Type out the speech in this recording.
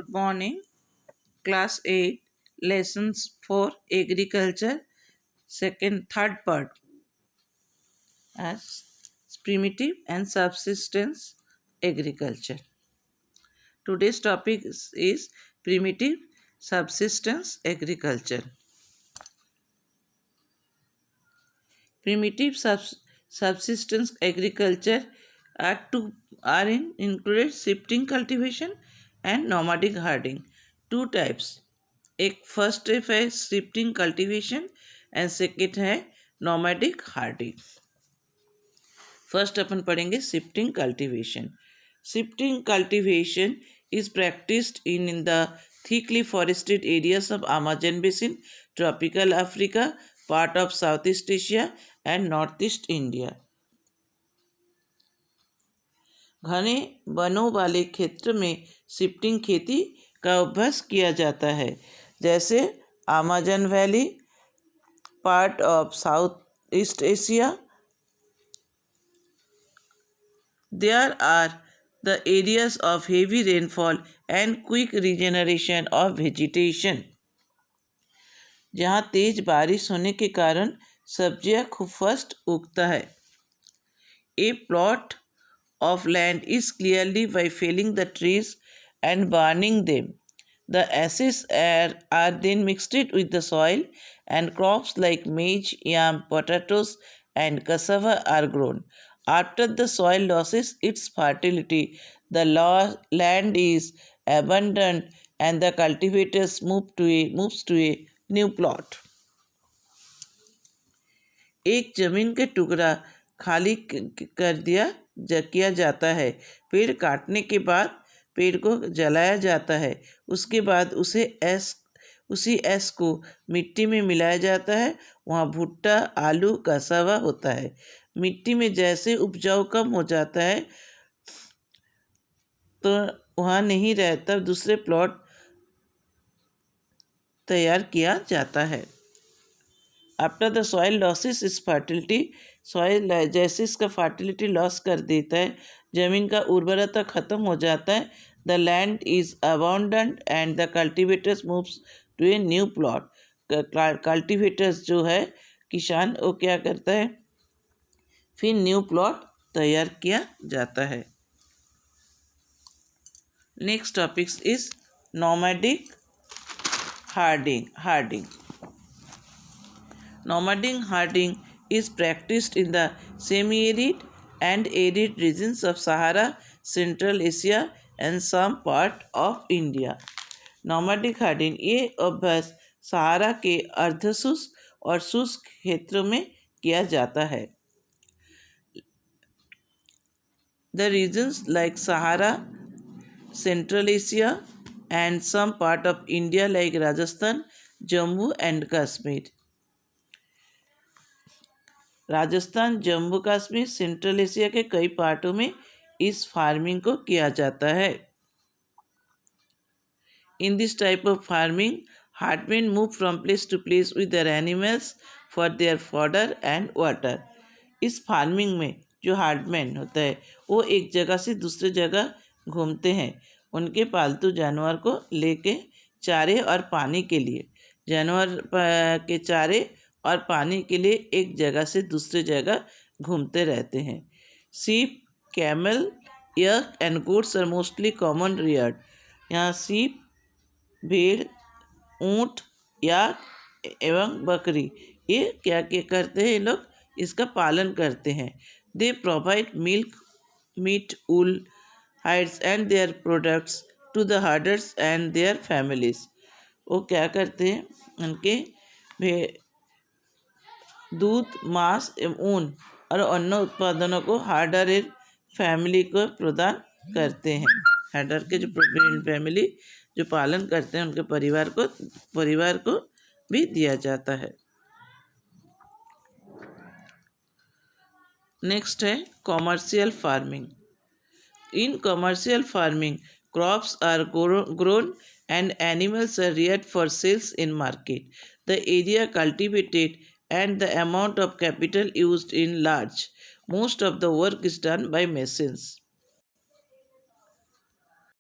Good morning. Class 8, Lessons for Agriculture, third part as primitive and subsistence agriculture. Today's topic is primitive subsistence agriculture. Primitive subsistence agriculture included shifting cultivation and nomadic herding. Two types. एक first type है shifting cultivation and second है nomadic Hardinge. First अपन पढ़ेंगे shifting cultivation. Shifting cultivation is practised in the thickly forested areas of Amazon basin, tropical Africa, part of Southeast Asia and Northeast India. घने वनों वाले क्षेत्र में shifting खेती का अभ्यास किया जाता है, जैसे Amazon valley, part of south east Asia. There are the areas of heavy rainfall and quick regeneration of vegetation. जहाँ तेज बारिश होने के कारण सब्जियाँ खूब फर्स्ट उगता है. ए plot of land is clearly by felling the trees and burning them. The ashes are then mixed with the soil and crops like maize, yam, potatoes and cassava are grown. After the soil loses its fertility, the land is abandoned and the cultivators moves to a new plot. एक जमीन के टुकड़ा खाली कर किया जाता है. पेड़ काटने के बाद पेड़ को जलाया जाता है. उसके बाद उसी ऐश को मिट्टी में मिलाया जाता है. वहाँ भुट्टा, आलू, कसावा होता है. मिट्टी में जैसे उपजाऊ कम हो जाता है तो वहाँ नहीं रहता, दूसरे प्लॉट तैयार किया जाता है. आफ्टर द सॉइल लॉसेस इस फर्टिलिटी, सॉइल जैसे इसका फर्टिलिटी लॉस कर देता है, ज़मीन का उर्वरता ख़त्म हो जाता है. The land is abundant and the cultivators moves to a new plot. Cultivators जो है किसान, वो क्या करता है, फिर न्यू प्लॉट तैयार किया जाता है. Next topic is nomadic herding. Nomadic herding is practiced in the semi-arid and arid regions of Sahara, Central Asia and some part of India. Nomadic herding ये अभ्यास सहारा के अर्धशुष्क और शुष्क क्षेत्रों में किया जाता है. The regions like Sahara, Central Asia and some part of India like Rajasthan, Jammu and Kashmir. Rajasthan, Jammu Kashmir, central Asia के कई पार्टों में इस फार्मिंग को किया जाता है. In this type of farming, herdsmen move from place to place with their animals for their fodder and water. इस farming में जो हार्डमैन होता है वो एक जगह से दूसरे जगह घूमते हैं उनके पालतू जानवर को लेके चारे और पानी के लिए. जानवर के चारे और पानी के लिए एक जगह से दूसरे जगह घूमते रहते हैं. Sheep, camel, yak and goats are mostly common reared. यहाँ सीप, भेड़, ऊँट, याक एवं बकरी ये क्या करते हैं, ये लोग इसका पालन करते हैं. They provide milk, meat, wool, hides and their products to the herders and their families. वो क्या करते हैं, उनके दूध, मांस एवं ऊन और अन्य उत्पादनों को हार्डर फैमिली को प्रदान करते हैं. हार्डर के जो फैमिली जो पालन करते हैं उनके परिवार को भी दिया जाता है. नेक्स्ट है commercial farming. In commercial farming crops are grown and animals are reared for sales in market. The area cultivated and the amount of capital used in large. Most of the work is done by machines.